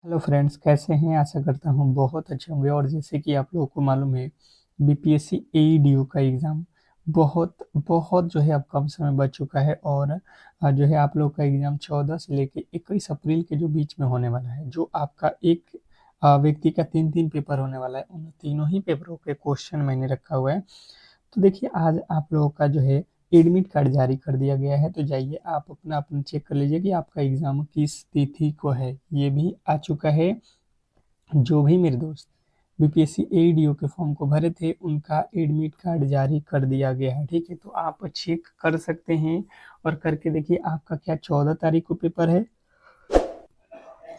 Hello friends, कैसे हैं? आशा करता हूँ बहुत अच्छे होंगे। और जैसे कि आप लोगों को मालूम है, बीपीएससी एईडीओ का एग्ज़ाम बहुत बहुत जो है अब कम समय बच चुका है। और जो है आप लोग का एग्ज़ाम 14 से लेके 21 अप्रैल के जो बीच में होने वाला है। जो आपका एक व्यक्ति का 3-3 पेपर होने वाला है, उन तीनों ही पेपरों के क्वेश्चन मैंने रखा हुआ है। तो देखिए, आज आप लोगों का जो है एडमिट कार्ड जारी कर दिया गया है। तो जाइए आप अपना चेक कर लीजिए कि आपका एग्ज़ाम किस तिथि को है। ये भी आ चुका है। जो भी मेरे दोस्त बीपीएससी एईडीओ के फॉर्म को भरे थे, उनका एडमिट कार्ड जारी कर दिया गया है। ठीक है, तो आप चेक कर सकते हैं और करके देखिए आपका क्या 14 तारीख को पेपर है,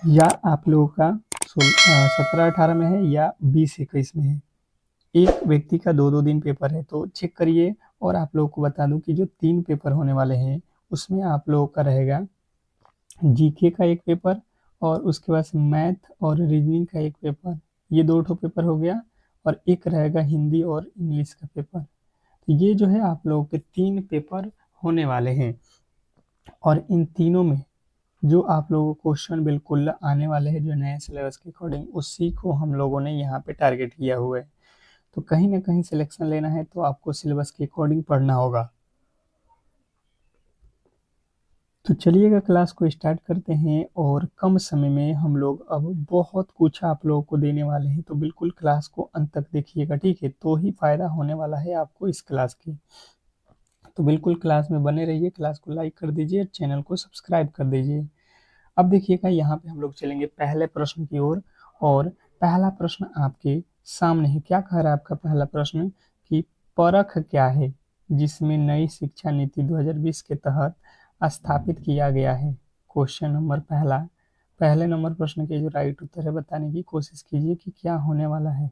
या आप लोगों का 17-18 में है, या 20-21 में है। एक व्यक्ति का 2-2 दिन पेपर है, तो चेक करिए। और आप लोगों को बता दूं कि जो 3 पेपर होने वाले हैं, उसमें आप लोगों का रहेगा जीके का एक पेपर, और उसके बाद मैथ और रीजनिंग का एक पेपर। ये 2 ठो पेपर हो गया, और एक रहेगा हिंदी और इंग्लिश का पेपर। तो ये जो है आप लोगों के 3 पेपर होने वाले हैं। और इन तीनों में जो आप लोगों को क्वेश्चन बिल्कुल आने वाले हैं, जो नए सिलेबस के अकॉर्डिंग, उसी को हम लोगों ने यहाँ पे टारगेट किया हुआ है। तो कहीं ना कहीं सिलेक्शन लेना है तो आपको सिलेबस के अकॉर्डिंग पढ़ना होगा। तो चलिएगा, क्लास को स्टार्ट करते हैं। और कम समय में हम लोग अब बहुत कुछ आप लोगों को देने वाले हैं, तो बिल्कुल क्लास को अंत तक देखिएगा। ठीक है, तो ही फायदा होने वाला है आपको इस क्लास की। तो बिल्कुल क्लास में बने रहिए, क्लास को लाइक कर दीजिए, चैनल को सब्सक्राइब कर दीजिए। अब देखिएगा, यहाँ पे हम लोग चलेंगे पहले प्रश्न की ओर। और पहला प्रश्न आपके सामने है। क्या कह रहा है आपका पहला प्रश्न? कि परख क्या है जिसमें नई शिक्षा नीति 2020 के तहत स्थापित किया गया है? क्वेश्चन नंबर पहला। पहले नंबर प्रश्न के जो राइट उत्तर है, बताने की कोशिश कीजिए कि क्या होने वाला है।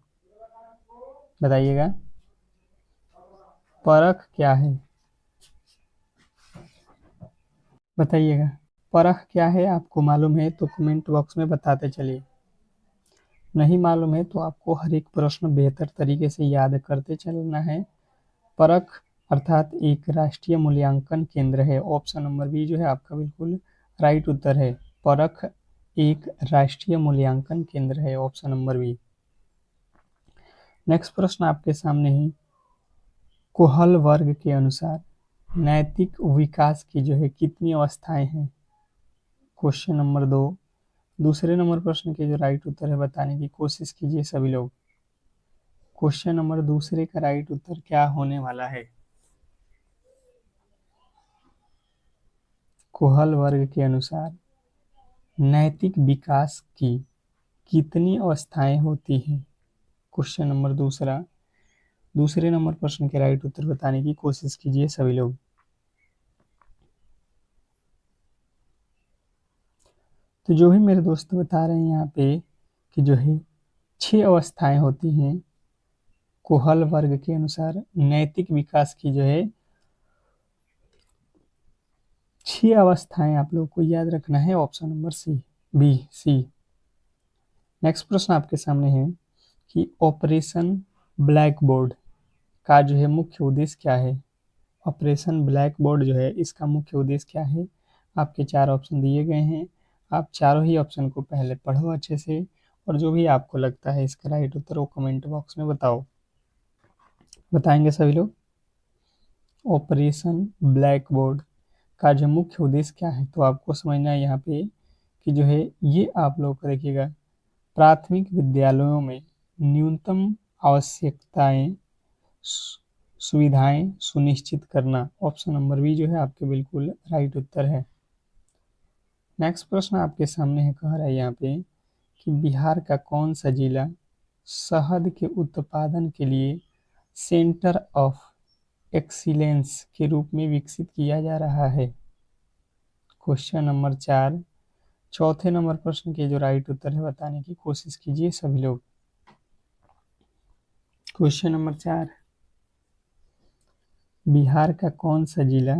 बताइएगा, परख क्या है? बताइएगा, परख क्या है? आपको मालूम है तो कमेंट बॉक्स में बताते चलिए। नहीं मालूम है तो आपको हर एक प्रश्न बेहतर तरीके से याद करते चलना है। परख अर्थात एक राष्ट्रीय मूल्यांकन केंद्र है। ऑप्शन नंबर बी जो है आपका बिल्कुल राइट उत्तर है। परख एक राष्ट्रीय मूल्यांकन केंद्र है, ऑप्शन नंबर बी। नेक्स्ट प्रश्न आपके सामने है। कोहल वर्ग के अनुसार नैतिक विकास की जो है कितनी अवस्थाएं हैं? क्वेश्चन नंबर दो। दूसरे नंबर प्रश्न के जो राइट उत्तर है, बताने की कोशिश कीजिए सभी लोग। क्वेश्चन नंबर दूसरे का राइट उत्तर क्या होने वाला है? कोहल वर्ग के अनुसार नैतिक विकास की कितनी अवस्थाएं होती हैं? क्वेश्चन नंबर दूसरा। दूसरे नंबर प्रश्न के राइट उत्तर बताने की कोशिश कीजिए सभी लोग। तो जो भी मेरे दोस्त बता रहे हैं यहाँ पे कि जो है 6 अवस्थाएं होती हैं कोहल वर्ग के अनुसार नैतिक विकास की, जो है 6 अवस्थाएं आप लोग को याद रखना है। ऑप्शन नंबर सी, बी, सी। नेक्स्ट प्रश्न आपके सामने है कि ऑपरेशन ब्लैक बोर्ड का जो है मुख्य उद्देश्य क्या है? ऑपरेशन ब्लैक बोर्ड जो है, इसका मुख्य उद्देश्य क्या है? आपके 4 ऑप्शन दिए गए हैं। आप चारों ही ऑप्शन को पहले पढ़ो अच्छे से, और जो भी आपको लगता है इसका राइट उत्तर वो कमेंट बॉक्स में बताओ। बताएंगे सभी लोग। ऑपरेशन ब्लैक बोर्ड का जो मुख्य उद्देश्य क्या है, तो आपको समझना है यहाँ पे कि जो है ये आप लोग को देखिएगा, प्राथमिक विद्यालयों में न्यूनतम आवश्यकताएं सुविधाएं सुनिश्चित करना। ऑप्शन नंबर बी जो है आपके बिल्कुल राइट उत्तर है। नेक्स्ट प्रश्न आपके सामने है, कह रहा है यहाँ पे कि बिहार का कौन सा जिला शहद के उत्पादन के लिए सेंटर ऑफ एक्सीलेंस के रूप में विकसित किया जा रहा है? Question number 4। चौथे नंबर प्रश्न के जो राइट उत्तर है, बताने की कोशिश कीजिए सभी लोग। Question number 4। बिहार का कौन सा जिला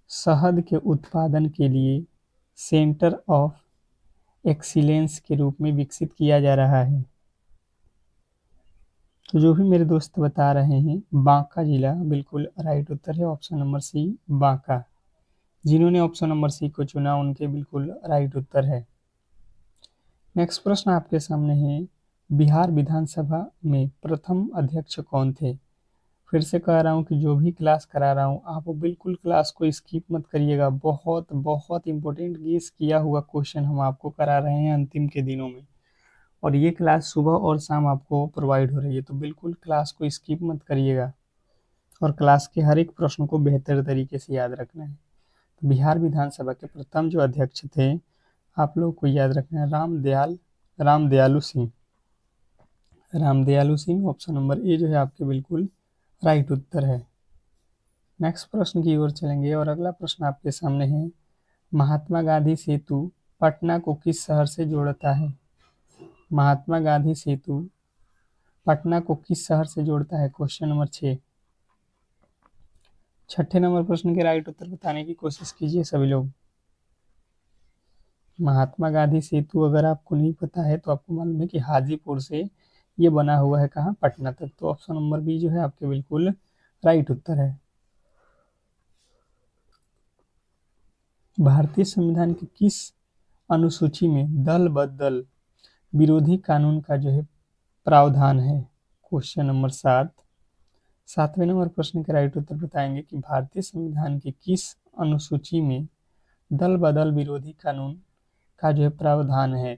शहद के उत्पादन के लिए सेंटर ऑफ एक्सीलेंस के रूप में विकसित किया जा रहा है? तो जो भी मेरे दोस्त बता रहे हैं, बांका जिला बिल्कुल राइट उत्तर है। Option number C, Banka. जिन्होंने ऑप्शन नंबर सी को चुना, उनके बिल्कुल राइट उत्तर है। नेक्स्ट प्रश्न आपके सामने है, बिहार विधानसभा में प्रथम अध्यक्ष कौन थे? फिर से कह रहा हूँ कि जो भी क्लास करा रहा हूँ आप बिल्कुल क्लास को स्किप मत करिएगा। बहुत बहुत इंपॉर्टेंट गेस किया हुआ क्वेश्चन हम आपको करा रहे हैं अंतिम के दिनों में, और ये क्लास सुबह और शाम आपको प्रोवाइड हो रही है, तो बिल्कुल क्लास को स्किप मत करिएगा और क्लास के हर एक प्रश्न को बेहतर तरीके से याद रखना है। तो बिहार विधानसभा के प्रथम जो अध्यक्ष थे, आप लोग को याद रखना है, Ramdayalu Singh. Ramdayalu Singh, option number A जो है आपके बिल्कुल राइट उत्तर है। नेक्स्ट प्रश्न की ओर चलेंगे और अगला प्रश्न आपके सामने है, महात्मा गांधी सेतु पटना को किस शहर से जोड़ता है? महात्मा गांधी सेतु पटना को किस शहर से जोड़ता है? Question number 6। छठे नंबर प्रश्न के राइट उत्तर बताने की कोशिश कीजिए सभी लोग। महात्मा गांधी सेतु अगर आपको नहीं पता है तो आपको मालूम है कि हाजीपुर से ये बना हुआ है, कहाँ? पटना तक। तो ऑप्शन नंबर बी जो है आपके बिल्कुल राइट उत्तर है। भारतीय संविधान की किस अनुसूची में दल बदल विरोधी कानून का जो है प्रावधान है? Question number 7। सातवें नंबर प्रश्न के राइट उत्तर बताएंगे कि भारतीय संविधान की किस अनुसूची में दल बदल विरोधी कानून का जो है प्रावधान है?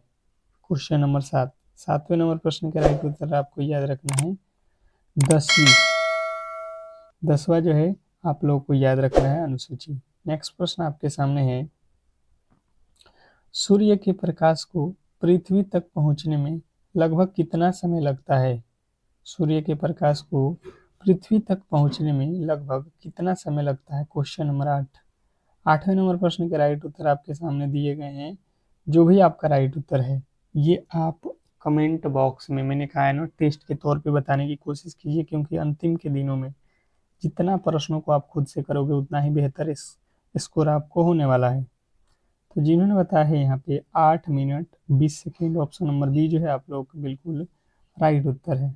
Question number 7। सातवें नंबर प्रश्न के राइट उत्तर आपको याद रखना है 10वीं। 10वां जो है आप लोगों को याद रखना है अनुसूची। नेक्स्ट प्रश्न आपके सामने है, सूर्य के प्रकाश को पृथ्वी तक पहुंचने में लगभग कितना समय लगता है? सूर्य के प्रकाश को पृथ्वी तक पहुंचने में लगभग कितना समय लगता है? Question number 8। आठवें नंबर प्रश्न के राइट उत्तर आपके सामने दिए गए हैं। जो भी आपका राइट उत्तर है ये आप कमेंट बॉक्स में, मैंने कहा है ना, टेस्ट के तौर पे बताने की कोशिश कीजिए, क्योंकि अंतिम के दिनों में जितना प्रश्नों को आप खुद से करोगे उतना ही बेहतर इस स्कोर आपको होने वाला है। तो जिन्होंने बताया है यहाँ पे 8 minute 20 second, option number B जो है आप लोग का बिल्कुल राइट उत्तर है।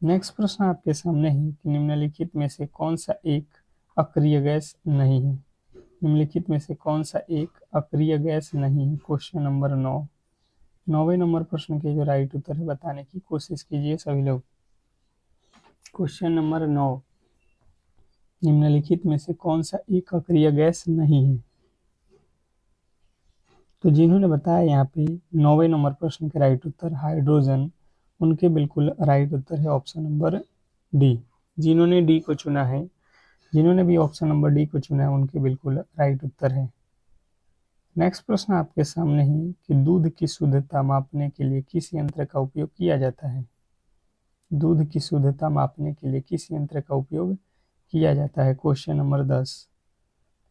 नेक्स्ट प्रश्न आपके सामने है कि निम्नलिखित में से कौन सा एक अक्रिय गैस नहीं है? निम्नलिखित में से कौन सा एक अक्रिय गैस नहीं है? Question number 9। 9वें नंबर प्रश्न के जो राइट उत्तर है बताने की कोशिश कीजिए सभी लोग। क्वेश्चन नंबर 9, निम्नलिखित में से कौन सा एक अक्रिय गैस नहीं है? तो जिन्होंने बताया यहाँ पे 9वें नंबर प्रश्न के राइट उत्तर हाइड्रोजन, उनके बिल्कुल राइट उत्तर है ऑप्शन नंबर डी। जिन्होंने डी को चुना है, जिन्होंने भी ऑप्शन नंबर डी को चुना है, उनके बिल्कुल राइट उत्तर है। नेक्स्ट प्रश्न आपके सामने है कि दूध की शुद्धता मापने के लिए किस यंत्र का उपयोग किया जाता है? दूध की शुद्धता मापने के लिए किस यंत्र का उपयोग किया जाता है? Question number 10।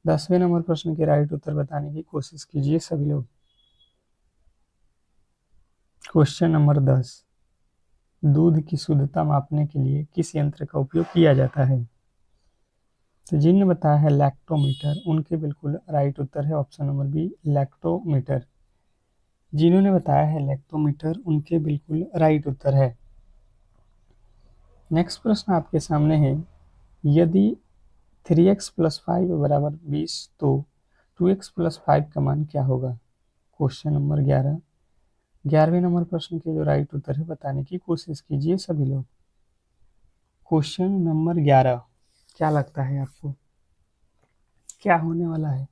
10वें नंबर प्रश्न के राइट उत्तर बताने की कोशिश कीजिए सभी लोग। क्वेश्चन नंबर 10, दूध की शुद्धता मापने के लिए किस यंत्र का उपयोग किया जाता है? तो जिन्होंने बताया है लैक्टोमीटर, उनके बिल्कुल राइट उत्तर है ऑप्शन नंबर बी, लैक्टोमीटर। जिन्होंने बताया है लैक्टोमीटर, उनके बिल्कुल राइट उत्तर है। नेक्स्ट प्रश्न आपके सामने है, यदि 3x + 5 = 20 तो 2x + 5 का मान क्या होगा? Question number 11। 11वें नंबर प्रश्न के जो राइट उत्तर है बताने की कोशिश कीजिए सभी लोग। क्वेश्चन नंबर 11, क्या लगता है आपको क्या होने वाला है?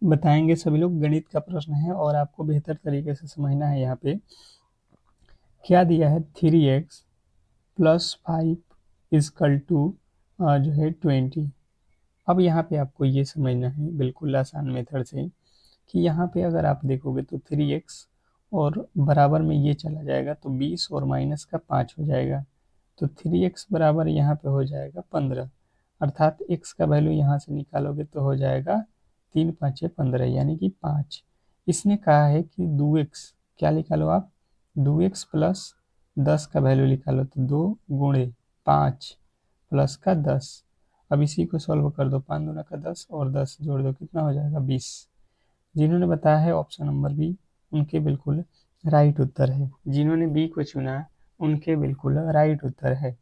बताएंगे सभी लोग। गणित का प्रश्न है और आपको बेहतर तरीके से समझना है। यहाँ पे क्या दिया है, 3x + 5 जो है 20। अब यहाँ पे आपको ये समझना है बिल्कुल आसान मेथड से कि यहाँ पे अगर आप देखोगे तो 3x और बराबर में ये चला जाएगा तो 20 और माइनस का 5 हो जाएगा, तो 3x बराबर यहाँ पे हो जाएगा 15, अर्थात x का वैल्यू यहाँ से निकालोगे तो हो जाएगा 3 × 5 = 15 यानी कि 5। इसने कहा है कि 2x, क्या निकालो आप, 2x + 10 का वैल्यू निकालो तो 2 × 5 + का 10। अब इसी को सॉल्व कर दो, 5 × 2 = 10 और 10 जोड़ दो, कितना हो जाएगा 20। जिन्होंने बताया है ऑप्शन नंबर बी, उनके बिल्कुल राइट उत्तर है। जिन्होंने बी को चुना उनके बिल्कुल राइट उत्तर है।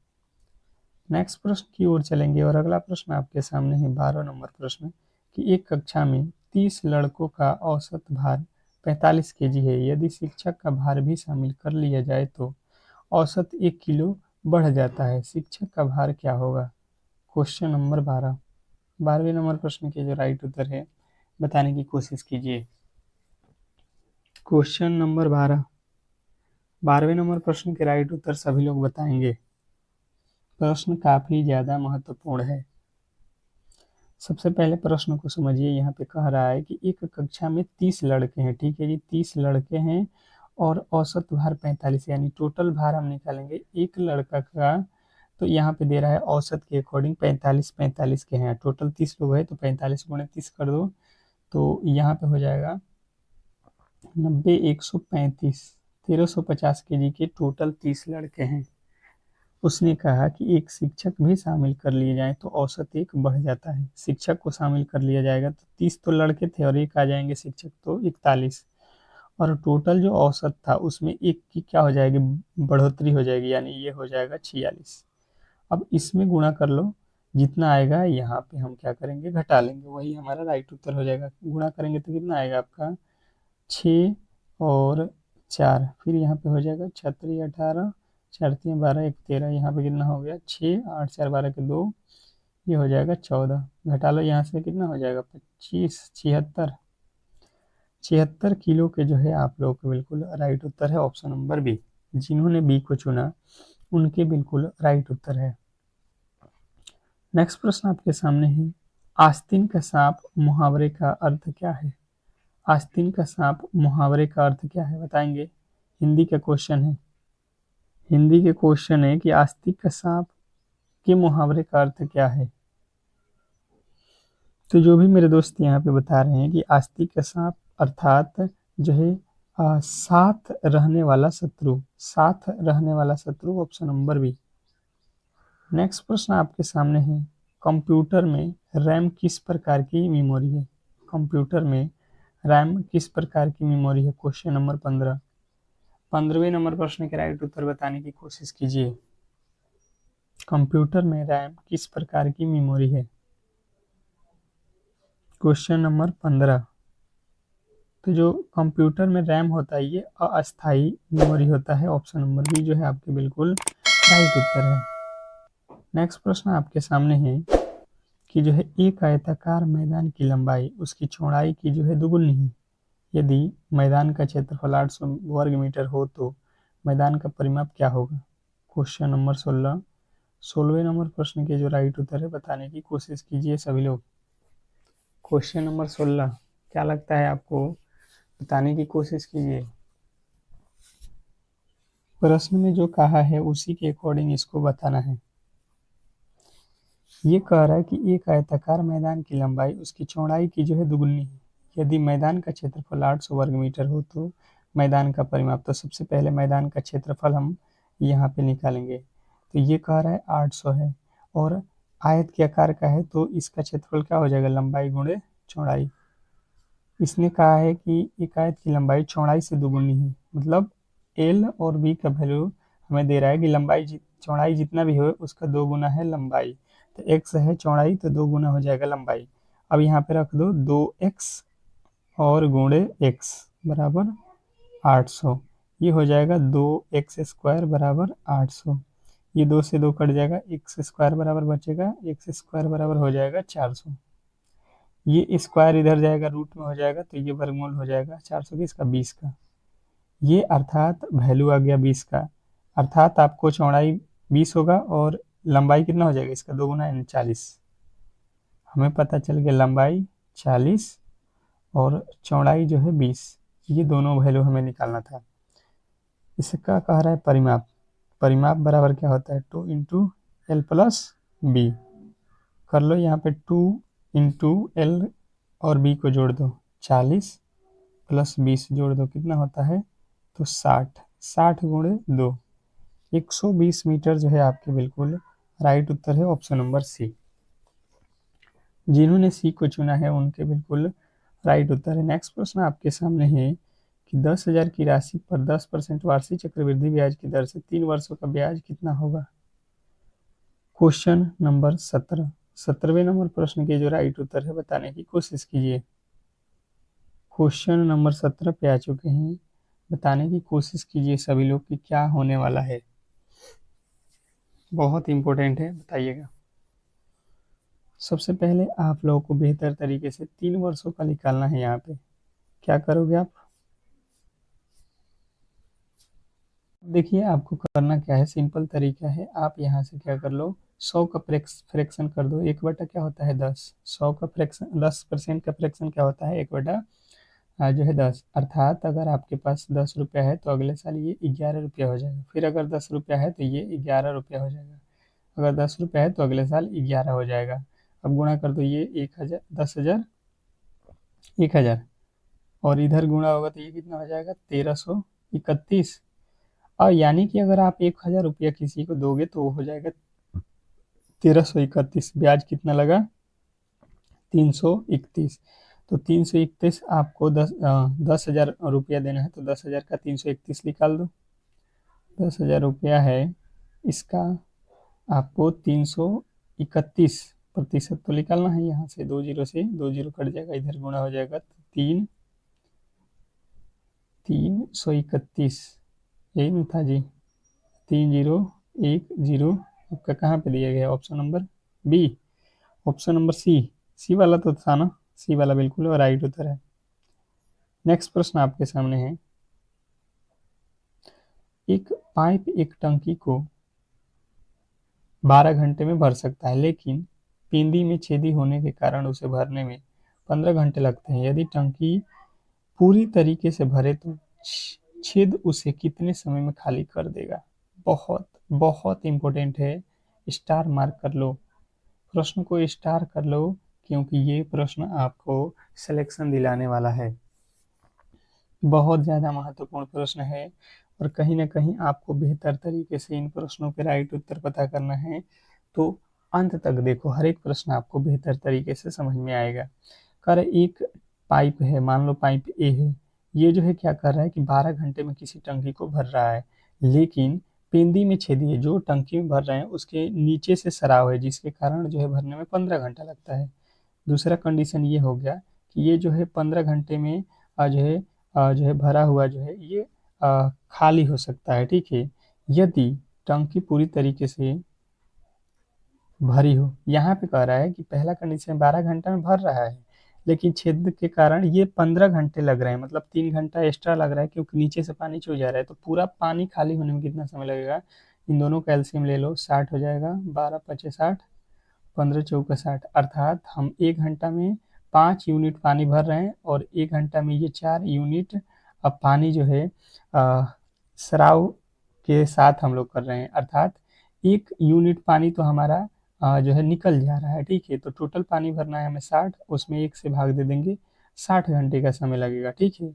नेक्स्ट प्रश्न की ओर चलेंगे और अगला प्रश्न आपके सामने है 12 नंबर प्रश्न कि एक कक्षा में 30 लड़कों का औसत भार 45 केजी है। यदि शिक्षक का भार भी शामिल कर लिया जाए तो औसत 1 किलो बढ़ जाता है। शिक्षक का भार क्या होगा? Question number 12। 12वें नंबर प्रश्न के जो राइट उत्तर है बताने की कोशिश कीजिए। Question number 12। 12वें नंबर प्रश्न के राइट उत्तर सभी लोग बताएंगे। प्रश्न काफी ज्यादा महत्वपूर्ण है। सबसे पहले प्रश्न को समझिए। यहाँ पे कह रहा है कि एक कक्षा में 30 लड़के हैं। ठीक है जी, 30 लड़के हैं और औसत भार 45, यानी टोटल भार हम निकालेंगे एक लड़का का। तो यहाँ पे दे रहा है औसत के अकॉर्डिंग 45 के हैं। टोटल 30 लोग हैं तो 45 गुणे 30 कर दो तो यहाँ पे हो जाएगा 90, 135, 1350 केजी के टोटल 30 लड़के हैं। उसने कहा कि एक शिक्षक भी शामिल कर लिए जाए तो औसत 1 बढ़ जाता है। शिक्षक को शामिल कर लिया जाएगा तो 30 तो लड़के थे और एक आ जाएंगे शिक्षक तो 41, और टोटल जो औसत था उसमें एक की क्या हो जाएगी, बढ़ोतरी हो जाएगी, यानी ये हो जाएगा 46। अब इसमें गुणा कर लो, जितना आएगा यहाँ पे हम क्या करेंगे, घटा लेंगे, वही हमारा राइट उत्तर हो जाएगा। गुणा करेंगे तो कितना आएगा आपका 6 और 4, फिर यहाँ पे हो जाएगा 36, 18, 4 3 12, 1 13, यहाँ पे कितना हो गया 6, 8 4 12 के 2, ये हो जाएगा 14। घटा लो यहाँ से कितना हो जाएगा 25, 76। 76 किलो के जो है आप लोग को बिल्कुल राइट उत्तर है ऑप्शन नंबर बी। जिन्होंने बी को चुना उनके बिल्कुल राइट उत्तर है। नेक्स्ट प्रश्न आपके सामने है, आस्तीन का सांप मुहावरे का अर्थ क्या है? आस्तीन का सांप मुहावरे का अर्थ क्या है बताएंगे? हिंदी का क्वेश्चन है। हिंदी के क्वेश्चन है कि आस्तीन का सांप के मुहावरे का अर्थ क्या है? तो जो भी मेरे दोस्त यहाँ पे बता रहे हैं कि आस्तीन का सांप अर्थात जो है साथ रहने वाला शत्रु, साथ रहने वाला शत्रु, ऑप्शन नंबर बी। नेक्स्ट प्रश्न आपके सामने है, कंप्यूटर में रैम किस प्रकार की मेमोरी है? कंप्यूटर में रैम किस प्रकार की मेमोरी है? Question number 15। 15वें नंबर प्रश्न के राइट उत्तर बताने की कोशिश कीजिए। कंप्यूटर में रैम किस प्रकार की मेमोरी है? Question number 15। तो जो कंप्यूटर में रैम होता है ये अस्थाई मेमोरी होता है। ऑप्शन नंबर बी जो है आपके बिल्कुल राइट उत्तर है। नेक्स्ट प्रश्न आपके सामने है कि जो है एक आयताकार मैदान की लंबाई उसकी चौड़ाई की जो है दुगुनी है। यदि मैदान का क्षेत्रफल 800 वर्ग मीटर हो तो मैदान का परिमाप क्या होगा? Question number 16। 16वें नंबर प्रश्न के जो राइट उत्तर है बताने की कोशिश कीजिए सभी लोग। क्वेश्चन नंबर 16 क्या लगता है आपको? बताने की कोशिश कीजिए। प्रश्न में जो कहा है उसी के अकॉर्डिंग इसको बताना है। ये कह रहा है कि एक आयताकार मैदान की लंबाई उसकी चौड़ाई की जो है दुगुनी है। यदि मैदान का क्षेत्रफल 800 वर्ग मीटर हो तो मैदान का परिमाप, तो सबसे पहले मैदान का क्षेत्रफल हम यहाँ पे निकालेंगे। तो ये कह रहा है 800 है और आयत के आकार का है तो इसका क्षेत्रफल क्या हो जाएगा, लंबाई गुणे चौड़ाई। इसने कहा है कि एक आयत की लंबाई चौड़ाई से दुगुनी है, मतलब एल और बी का वैल्यू हमें दे रहा है कि लंबाई चौड़ाई जितना भी हो उसका 2 गुना है लंबाई। तो एक्स है चौड़ाई तो 2 गुना हो जाएगा लंबाई। अब यहाँ पे रख दो 2x और गुणे एक्स बराबर 800। ये हो जाएगा 2x² बराबर 800। ये 2 से 2 कट जाएगा, एक्स स्क्वायर बराबर बचेगा, एक्स स्क्वायर बराबर हो जाएगा 400। ये स्क्वायर इधर जाएगा रूट में हो जाएगा तो ये वर्गमूल हो जाएगा 400 किसका, 20 का। ये अर्थात वैल्यू आ गया 20 का, अर्थात आपको चौड़ाई 20 होगा और लंबाई कितना हो जाएगा इसका 2 गुना यानी 40। हमें पता चल गया लंबाई 40 और चौड़ाई जो है 20, ये दोनों वैल्यू हमें निकालना था। इसका कह रहा है परिमाप। परिमाप बराबर क्या होता है 2 इंटू एल प्लस बी। कर लो यहाँ पे 2 इंटू एल और बी को जोड़ दो, 40 प्लस 20 जोड़ दो कितना होता है तो 60। 60 गुणे 2, 120 मीटर जो है आपके बिल्कुल राइट उत्तर है ऑप्शन नंबर सी। जिन्होंने सी को चुना है उनके बिल्कुल राइट उत्तर है। नेक्स्ट प्रश्न आपके सामने है कि 10,000 की राशि पर 10% वार्षिक चक्रवृद्धि ब्याज की दर से 3 वर्षों का ब्याज कितना होगा? क्वेश्चन नंबर 17, 17वें नंबर प्रश्न के जो राइट उत्तर है बताने की कोशिश कीजिए। क्वेश्चन नंबर 17 पे आ चुके हैं, बताने की कोशिश कीजिए सभी लोग कि क्या होने वाला है। बहुत इंपॉर्टेंट है, बताइएगा। सबसे पहले आप लोगों को बेहतर तरीके से 3 वर्षों का निकालना है। यहाँ पे क्या करोगे आप? देखिए आपको करना क्या है, सिंपल तरीका है। आप यहाँ से क्या कर लो, 100 का फ्रैक्शन कर दो। 1 बटा क्या होता है 10, 100 का फ्रैक्शन 10% का फ्रैक्शन क्या होता है 1 बटा जो है 10। अर्थात अगर आपके पास 10 रुपया है तो अगले साल ये 11 रुपया हो जाएगा। फिर अगर 10 रुपया है तो ये 11 रुपया हो जाएगा। अगर 10 रुपया है तो अगले साल 11 हो जाएगा। अब गुणा कर दो, ये 1,000, 10,000, 1,000, और इधर गुणा होगा तो ये कितना हो जाएगा 1331। और यानी कि अगर आप 1,000 रुपया किसी को दोगे तो वो हो जाएगा 1331। ब्याज कितना लगा 331। तो 331 आपको 10,000 रुपया देना है, तो 10,000 का 331 निकाल दो। 10,000 रुपया है, इसका आपको 331% तो निकालना है। यहाँ से 2 जीरो से 2 जीरो कट जाएगा, इधर गुणा हो जाएगा तो 331, यही नहीं था जी, 3010 आपका कहाँ पे दिया गया? Option number B, option number C. C वाला तो था ना, सी वाला बिल्कुल राइट उत्तर है। नेक्स्ट प्रश्न आपके सामने है। एक पाइप एक टंकी को 12 घंटे में भर सकता है, लेकिन पिंडी में छेदी होने के कारण उसे भरने में 15 घंटे लगते हैं। यदि टंकी पूरी तरीके से भरे तो छेद उसे कितने समय में खाली कर देगा? बहुत बहुत इंपॉर्टेंट है, स्टार मार्क कर लो, प्रश्न को स्टार कर लो, क्योंकि ये प्रश्न आपको सिलेक्शन दिलाने वाला है। बहुत ज़्यादा महत्वपूर्ण प्रश्न है और कहीं ना कहीं आपको बेहतर तरीके से इन प्रश्नों के राइट उत्तर पता करना है, तो अंत तक देखो, हर एक प्रश्न आपको बेहतर तरीके से समझ में आएगा। कर एक पाइप है, मान लो पाइप ए है, ये जो है क्या कर रहा है कि 12 घंटे में किसी टंकी को भर रहा है, लेकिन पेंदी में छेदी है, जो टंकी में भर रहे हैं उसके नीचे से सराव है, जिसके कारण जो है भरने में 15 घंटा लगता है। दूसरा कंडीशन ये हो गया कि ये जो है 15 घंटे में जो है भरा हुआ जो है ये खाली हो सकता है, ठीक है, यदि टंकी पूरी तरीके से भरी हो। यहाँ पे कह रहा है कि पहला कंडीशन 12 घंटा में भर रहा है, लेकिन छेद के कारण ये 15 घंटे लग रहे हैं, मतलब 3 घंटा एक्स्ट्रा लग रहा है, क्योंकि नीचे से पानी चू जा रहा है। तो पूरा पानी खाली होने में कितना समय लगेगा? इन दोनों का एलसीएम ले लो, 60 हो जाएगा, 12 × 5 = 60, 15 × 4 = 60। अर्थात हम 1 घंटा में 5 यूनिट पानी भर रहे हैं और 1 घंटा में ये 4 यूनिट अब पानी जो है स्राव के साथ हम लोग कर रहे हैं। अर्थात 1 यूनिट पानी तो हमारा जो है निकल जा रहा है, ठीक है। तो टोटल पानी भरना है हमें 60, उसमें 1 से भाग दे देंगे, 60 घंटे का समय लगेगा, ठीक है।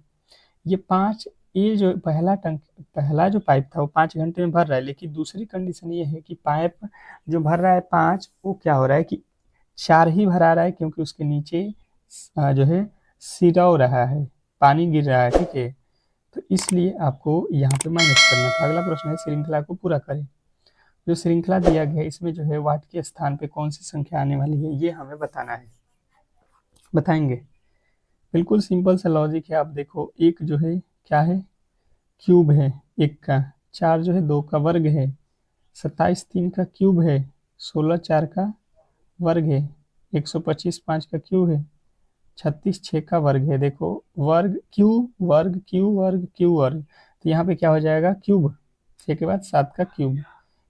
ये 5, ये जो पहला जो पाइप था वो 5 घंटे में भर रहा है, लेकिन दूसरी कंडीशन ये है कि पाइप जो भर रहा है 5, वो क्या हो रहा है कि 4 ही भरा रहा है, क्योंकि उसके नीचे जो है सिरव रहा है, पानी गिर रहा है, ठीक है। तो इसलिए आपको यहाँ पे माइनस करना था। अगला प्रश्न है, श्रृंखला को पूरा करें। जो श्रृंखला दिया गया है इसमें जो है वाट के स्थान पे कौन सी संख्या आने वाली है, ये हमें बताना है। बताएंगे, बिल्कुल सिंपल सा लॉजिक है। आप देखो, एक जो है क्या है, क्यूब है 1 का, 4 जो है 2 का वर्ग है, 27 3 का क्यूब है, 16 4 का वर्ग है, 125 5 का क्यूब है, 36 6 का वर्ग है। देखो, वर्ग क्यू वर्ग क्यू वर्ग क्यू वर्ग, तो यहाँ पे क्या हो जाएगा, क्यूब 6 के बाद 7 का क्यूब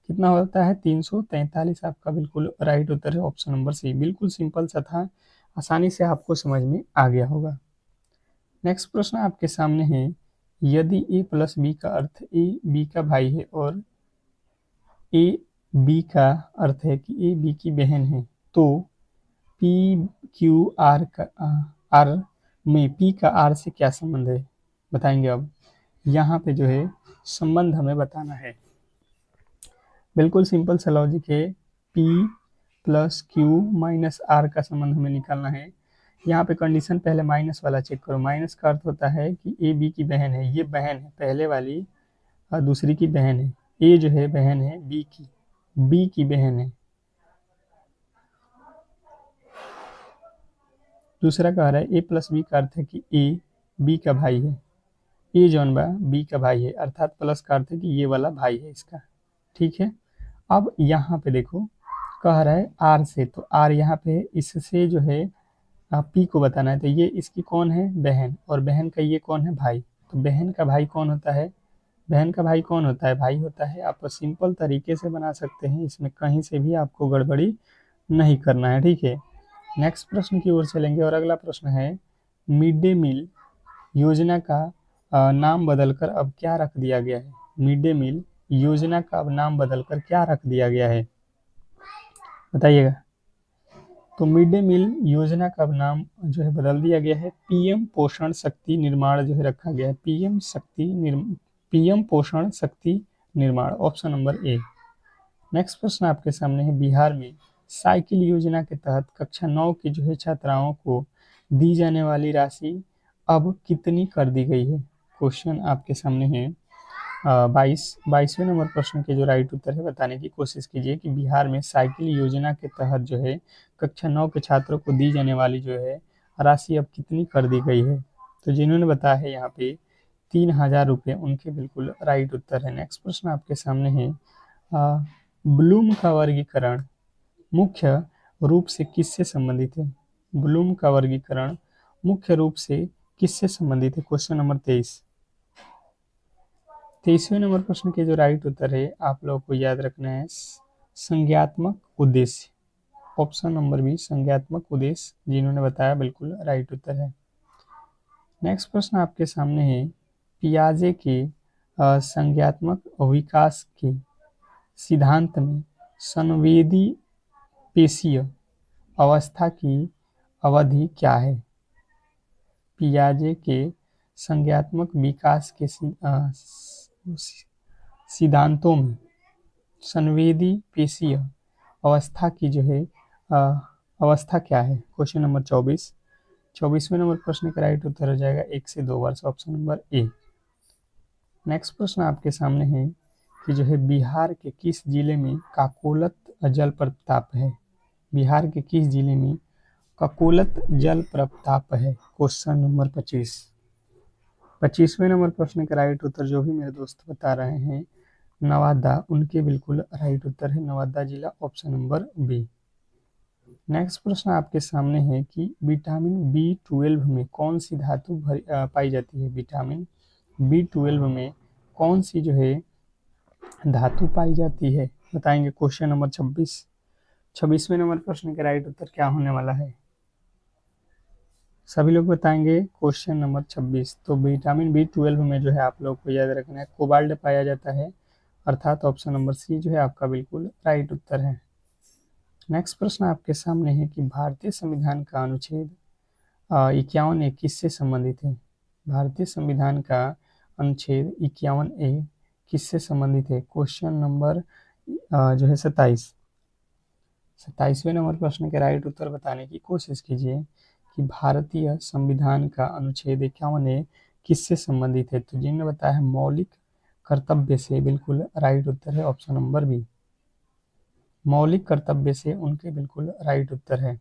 कितना होता है 343। आपका बिल्कुल राइट उत्तर है ऑप्शन नंबर सी। बिल्कुल सिंपल सा था, आसानी से आपको समझ में आ गया होगा। नेक्स्ट प्रश्न आपके सामने है, यदि ए प्लस बी का अर्थ ए बी का भाई है और ए बी का अर्थ है कि ए बी की बहन है, तो पी क्यू आर का आर में पी का आर से क्या संबंध है? बताएंगे। अब यहाँ पे जो है संबंध हमें बताना है। बिल्कुल सिंपल सा लॉजिक है, P plus Q minus R का संबंध हमें निकालना है। यहाँ पे कंडीशन पहले माइनस वाला चेक करो। माइनस का अर्थ होता है कि ए बी की बहन है, ये बहन है पहले वाली और दूसरी की बहन है। ए जो है बहन है बी की, बी की बहन है, दूसरा कह रहा है ए प्लस बी का अर्थ है कि ए बी का भाई है, ए जौन बा बी का भाई है, अर्थात प्लस का अर्थ है कि ये वाला भाई है इसका। ठीक है, अब यहाँ पे देखो कह रहा है आर से, तो आर यहाँ पे इससे जो है पी को बताना है, तो ये इसकी कौन है, बहन, और बहन का ये कौन है, भाई। तो बहन का भाई कौन होता है, बहन का भाई कौन होता है, भाई होता है। आप सिंपल तरीके से बना सकते हैं, इसमें कहीं से भी आपको गड़बड़ी नहीं करना है। ठीक है, नेक्स्ट प्रश्न की ओर चलेंगे और अगला प्रश्न है मिड डे मील योजना का नाम बदलकर अब क्या रख दिया गया है। मिड डे मील योजना का अब नाम बदलकर क्या रख दिया गया है, बताइएगा। तो मिड डे मील योजना का अब नाम जो है बदल दिया गया है, पीएम पोषण शक्ति निर्माण जो है रखा गया है, पीएम पोषण शक्ति निर्माण, ऑप्शन नंबर ए। नेक्स्ट प्रश्न आपके सामने है बिहार में साइकिल योजना के तहत कक्षा 9 की जो है छात्राओं को दी जाने वाली राशि अब कितनी कर दी गई है। क्वेश्चन आपके सामने है 22वें नंबर प्रश्न के जो राइट उत्तर है बताने की कोशिश कीजिए कि बिहार में साइकिल योजना के तहत जो है कक्षा 9 के छात्रों को दी जाने वाली जो है राशि अब कितनी कर दी गई है। तो जिन्होंने बताया है यहाँ पे 3000 रुपये, उनके बिल्कुल राइट उत्तर है। नेक्स्ट प्रश्न आपके सामने है ब्लूम का वर्गीकरण मुख्य रूप से किससे संबंधित है। ब्लूम का वर्गीकरण मुख्य रूप से किससे संबंधित है, क्वेश्चन नंबर 23वें नंबर प्रश्न के जो राइट उत्तर है आप लोगों को याद रखना है संज्ञात्मक उद्देश्य, ऑप्शन नंबर बी संज्ञात्मक उद्देश्य, जिन्होंने बताया बिल्कुल राइट उत्तर है। नेक्स्ट प्रश्न आपके सामने है पियाजे के संज्ञात्मक विकास के सिद्धांत में संवेदी पेशीय अवस्था की अवधि क्या है। पियाजे के संज्ञात्मक विकास के सिद्धांतों में संवेदी पेशीय अवस्था की जो है अवस्था क्या है, क्वेश्चन नंबर 24वें नंबर प्रश्न का राइट उत्तर हो जाएगा 1 से 2 वर्ष, ऑप्शन नंबर ए। नेक्स्ट प्रश्न आपके सामने है कि जो है बिहार के किस जिले में काकोलत जल प्रपात है। बिहार के किस जिले में काकोलत जल प्रपात है, क्वेश्चन नंबर 25वें नंबर प्रश्न का राइट उत्तर जो भी मेरे दोस्त बता रहे हैं नवादा, उनके बिल्कुल राइट उत्तर है नवादा जिला, ऑप्शन नंबर बी। नेक्स्ट प्रश्न आपके सामने है कि विटामिन B12 में कौन सी धातु पाई जाती है। विटामिन B12 में कौन सी जो है धातु पाई जाती है, बताएंगे। क्वेश्चन नंबर 26वें नंबर प्रश्न का राइट उत्तर क्या होने वाला है, सभी लोग बताएंगे। क्वेश्चन नंबर 26, तो विटामिन B12 में जो है आप लोग को याद रखना है कोबाल्ट पाया जाता है, अर्थात ऑप्शन नंबर सी जो है आपका बिल्कुल राइट उत्तर है। नेक्स्ट प्रश्न आपके सामने है कि भारतीय संविधान का अनुच्छेद 51A किससे संबंधित है। भारतीय संविधान का अनुच्छेद 51A किससे संबंधित है, क्वेश्चन नंबर जो है 27वें नंबर प्रश्न के राइट उत्तर बताने की कोशिश कीजिए कि भारतीय संविधान का अनुच्छेद 51A किससे संबंधित है। तो जिन्होंने बताया है मौलिक कर्तव्य से, बिल्कुल राइट उत्तर है ऑप्शन नंबर बी, मौलिक कर्तव्य से उनके बिल्कुल राइट उत्तर है।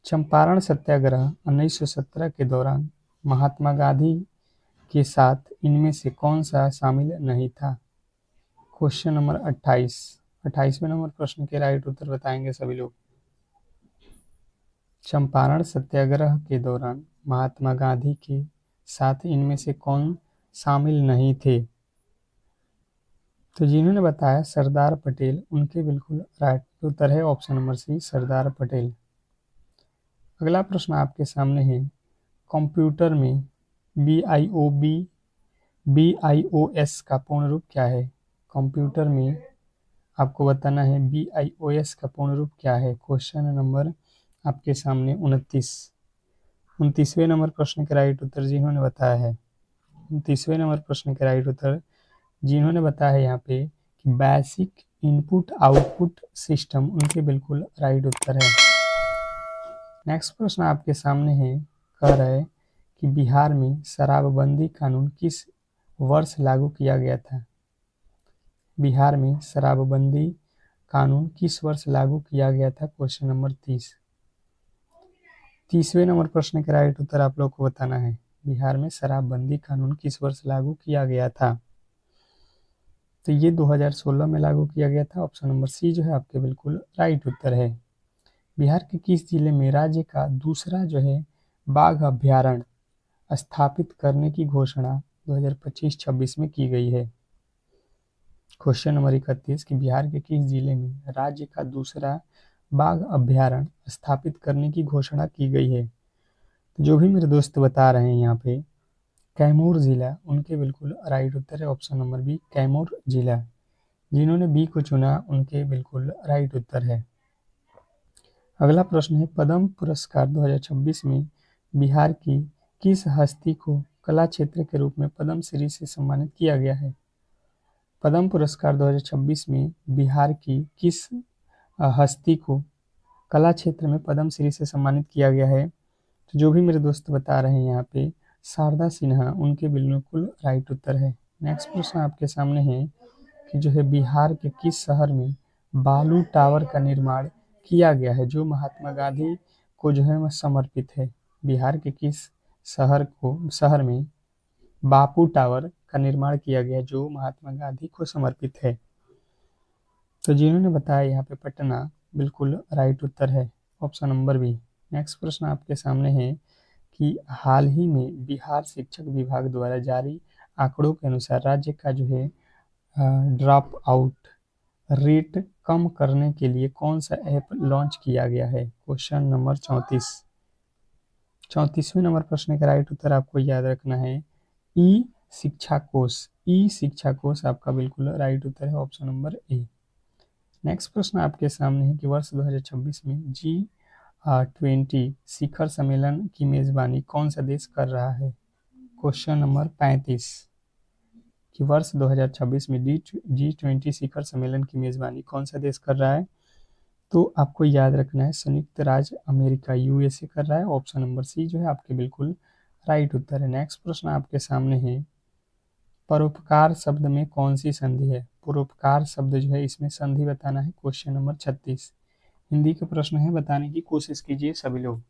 चंपारण सत्याग्रह 1917 के दौरान महात्मा गांधी के साथ इनमें से कौन सा शामिल नहीं था, क्वेश्चन नंबर 28वें नंबर प्रश्न के राइट उत्तर बताएंगे सभी लोग। चंपारण सत्याग्रह के दौरान महात्मा गांधी के साथ इनमें से कौन शामिल नहीं थे। तो जिन्होंने बताया सरदार पटेल, उनके बिल्कुल राइट उत्तर है ऑप्शन नंबर सी सरदार पटेल। अगला प्रश्न आपके सामने है कंप्यूटर में BIOS का पूर्ण रूप क्या है। कंप्यूटर में आपको बताना है BIOS का पूर्ण रूप क्या है, क्वेश्चन नंबर आपके सामने 29वें नंबर प्रश्न के राइट उत्तर जिन्होंने बताया है 29वें नंबर प्रश्न के राइट उत्तर जिन्होंने बताया है यहाँ पे कि बेसिक इनपुट आउटपुट सिस्टम, उनके बिल्कुल राइट उत्तर है। नेक्स्ट प्रश्न आपके सामने है, कह रहा है कि बिहार में शराबबंदी कानून किस वर्ष लागू किया गया था। बिहार में शराबबंदी कानून किस वर्ष लागू किया गया था, क्वेश्चन नंबर 30 30वें नंबर प्रश्न का राइट उत्तर आप लोग को बताना है। बिहार में शराबबंदी कानून किस वर्ष लागू किया गया था? तो ये 2016 में लागू किया गया था। ऑप्शन नंबर सी जो है आपके बिल्कुल राइट उत्तर है। बिहार के किस जिले में राज्य का दूसरा जो है बाघ अभ्यारण्य स्थापित करने की घोषणा 2025-26 में की गई है? क्वेश्चन नंबर 31 कि बिहार के किस जिले में राज्य का दूसरा बाघ अभ्यारण्य स्थापित करने की घोषणा की गई है? तो जो भी मेरे दोस्त बता रहे हैं यहाँ पे कैमूर जिला, उनके बिल्कुल राइट उत्तर है ऑप्शन नंबर बी, कैमूर जिला। जिन्होंने बी को चुना उनके बिल्कुल राइट उत्तर है। अगला प्रश्न है पद्म पुरस्कार 2026 में बिहार की किस हस्ती को कला क्षेत्र के रूप में पद्म श्री से सम्मानित किया गया है? पद्म पुरस्कार 2026 में बिहार की किस हस्ती को कला क्षेत्र में पद्म श्री से सम्मानित किया गया है? तो जो भी मेरे दोस्त बता रहे हैं यहाँ पे शारदा सिन्हा, उनके बिल्कुल राइट उत्तर है। नेक्स्ट प्रश्न आपके सामने है कि जो है बिहार के किस शहर में बालू टावर का निर्माण किया गया है जो महात्मा गांधी को जो है समर्पित है? बिहार के किस शहर में बापू टावर का निर्माण किया गया जो महात्मा गांधी को समर्पित है? तो जिन्होंने बताया यहाँ पे पटना, बिल्कुल राइट उत्तर है ऑप्शन नंबर बी। नेक्स्ट प्रश्न आपके सामने है कि हाल ही में बिहार शिक्षक विभाग द्वारा जारी आंकड़ों के अनुसार राज्य का जो है ड्रॉप आउट रेट कम करने के लिए कौन सा ऐप लॉन्च किया गया है? क्वेश्चन नंबर 34वें नंबर प्रश्न का राइट उत्तर आपको याद रखना है ई शिक्षा कोष। ई शिक्षा कोष आपका बिल्कुल राइट उत्तर है ऑप्शन नंबर ए। नेक्स्ट प्रश्न आपके सामने है कि वर्ष 2026 में G20 शिखर सम्मेलन की मेजबानी कौन सा देश कर रहा है? क्वेश्चन नंबर 35 कि वर्ष 2026 में G20 शिखर सम्मेलन की मेजबानी कौन सा देश कर रहा है? तो आपको याद रखना है संयुक्त राज्य अमेरिका, यूएसए कर रहा है। ऑप्शन नंबर सी जो है आपके बिल्कुल राइट उत्तर है। नेक्स्ट प्रश्न आपके सामने है परोपकार शब्द में कौन सी संधि है? परोपकार शब्द जो है इसमें संधि बताना है। क्वेश्चन नंबर 36 हिंदी के प्रश्न है, बताने की कोशिश कीजिए सभी लोग।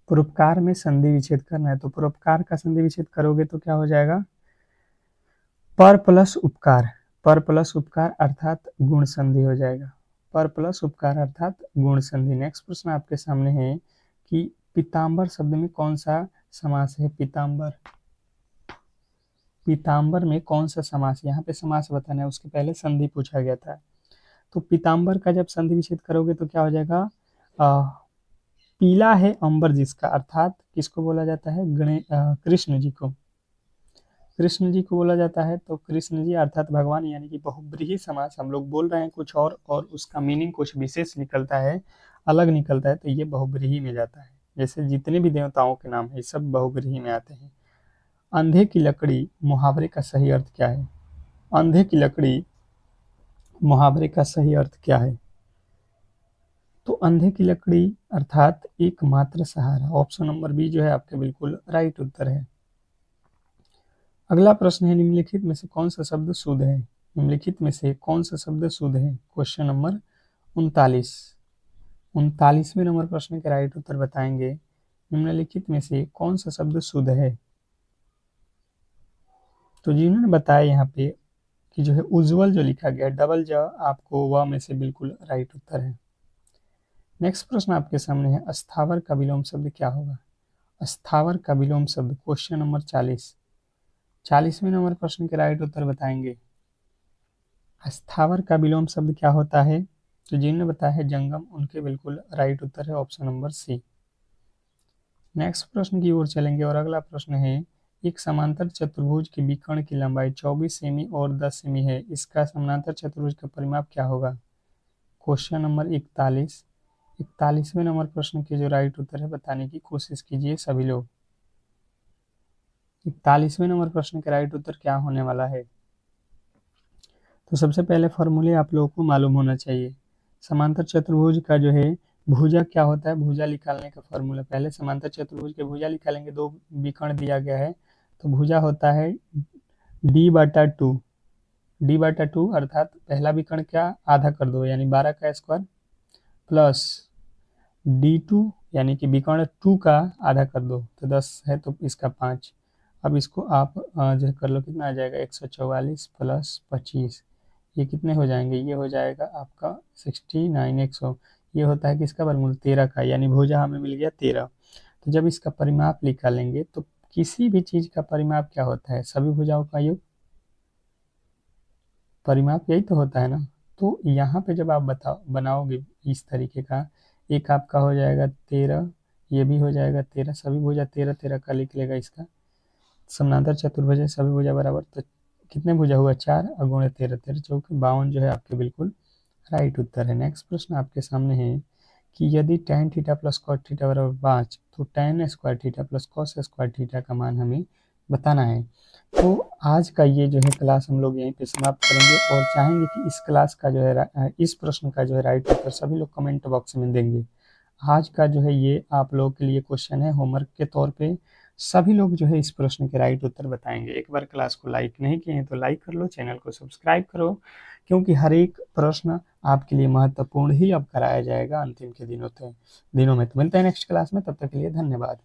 परोपकार में संधि विच्छेद करना है, तो परोपकार का संधि विच्छेद करोगे तो क्या हो जाएगा? पर प्लस उपकार, पर प्लस उपकार अर्थात गुण संधि हो जाएगा। पर प्लस उपकार अर्थात गुण संधि। नेक्स्ट प्रश्न आपके सामने है कि पीताम्बर शब्द में कौन सा समास है? पीताम्बर, पीताम्बर में कौन सा समास? यहाँ पे समास बताना है, उसके पहले संधि पूछा गया था। तो पीताम्बर का जब संधि विच्छेद करोगे तो क्या हो जाएगा? पीला है अंबर जिसका, अर्थात किसको बोला जाता है? कृष्ण जी को, कृष्ण जी को बोला जाता है। तो कृष्ण जी अर्थात भगवान, यानी कि बहुब्रीहि समास हम लोग बोल रहे हैं कुछ और उसका मीनिंग कुछ विशेष निकलता है, अलग निकलता है, तो ये बहुब्रीहि में जाता है। जैसे जितने भी देवताओं के नाम है सब बहुब्रीहि में आते हैं। अंधे की लकड़ी मुहावरे का सही अर्थ क्या है? अंधे की लकड़ी मुहावरे का सही अर्थ क्या है? तो अंधे की लकड़ी अर्थात एकमात्र सहारा। ऑप्शन नंबर बी जो है आपके बिल्कुल राइट उत्तर है। अगला प्रश्न है निम्नलिखित में से कौन सा शब्द शुद्ध है? निम्नलिखित में से कौन सा शब्द शुद्ध है? क्वेश्चन नंबर 39वें नंबर प्रश्न के राइट उत्तर बताएंगे। निम्नलिखित में से कौन सा शब्द शुद्ध है? तो जिन्होंने बताया यहाँ पे कि जो है उज्जवल जो लिखा गया डबल ज, आपको वह में से बिल्कुल राइट उत्तर है। नेक्स्ट प्रश्न आपके सामने है अस्थावर का विलोम शब्द क्या होगा? अस्थावर का विलोम शब्द क्वेश्चन नंबर 40वें नंबर प्रश्न के राइट उत्तर बताएंगे। अस्थावर का विलोम शब्द क्या होता है? तो जिन्होंने बताया है जंगम, उनके बिल्कुल राइट उत्तर है ऑप्शन नंबर सी। नेक्स्ट प्रश्न की ओर चलेंगे और अगला प्रश्न है एक समांतर चतुर्भुज के विकर्ण की लंबाई 24 सेमी और 10 सेमी है, इसका समांतर चतुर्भुज का परिमाप क्या होगा? क्वेश्चन नंबर 41वें नंबर प्रश्न के जो राइट उत्तर है बताने की कोशिश कीजिए सभी लोग। 41वें नंबर प्रश्न का राइट उत्तर क्या होने वाला है? तो सबसे पहले फॉर्मूले आप लोगों को मालूम होना चाहिए। समांतर चतुर्भुज का जो है भुजा क्या होता है? भुजा निकालने का फॉर्मूला, पहले समांतर चतुर्भुज के भुजा निकालेंगे। दो विकर्ण दिया गया है तो भुजा होता है d/2, d/2 अर्थात पहला विकर्ण क्या आधा कर दो यानी 12 का स्क्वायर प्लस d2 यानी कि विकर्ण 2 का आधा कर दो तो 10 है, तो इसका 5। अब इसको आप जो है कर लो, कितना आ जाएगा 144 प्लस 25, ये कितने हो जाएंगे, ये हो जाएगा आपका 69। 100 ये होता है कि इसका वर्गमूल 13 का, यानी भुजा हमें मिल गया 13। तो जब इसका परिमाप निकालेंगे तो किसी भी चीज का परिमाप क्या होता है, सभी भुजाओं का योग, परिमाप यही तो होता है ना। तो यहाँ पे जब आप बनाओगे इस तरीके का, एक आपका हो जाएगा 13, ये भी हो जाएगा 13, सभी भुजा 13 13 का लिख लेगा इसका। समानांतर चतुर्भुज है, सभी भुजा बराबर, तो कितने भुजा हुआ 4 और गुणे 13 13 चौके 52 जो है आपके बिल्कुल राइट उत्तर है। नेक्स्ट प्रश्न आपके सामने है कि यदि tan theta plus cot theta बराबर 5, तो tan square theta plus cos square theta का मान हमें बताना है। तो आज का ये जो है क्लास हम लोग यहीं पे समाप्त करेंगे, और चाहेंगे कि इस क्लास का जो है इस प्रश्न का जो है राइट उत्तर सभी लोग कमेंट बॉक्स में देंगे। आज का जो है ये आप लोगों के लिए क्वेश्चन है होमवर्क के तौर पे, सभी लोग जो है इस प्रश्न के राइट उत्तर बताएंगे। एक बार क्लास को लाइक नहीं किए हैं तो लाइक कर लो, चैनल को सब्सक्राइब करो, क्योंकि हर एक प्रश्न आपके लिए महत्वपूर्ण ही अब कराया जाएगा अंतिम के दिनों में। तो मिलते हैं नेक्स्ट क्लास में, तब तक के लिए धन्यवाद।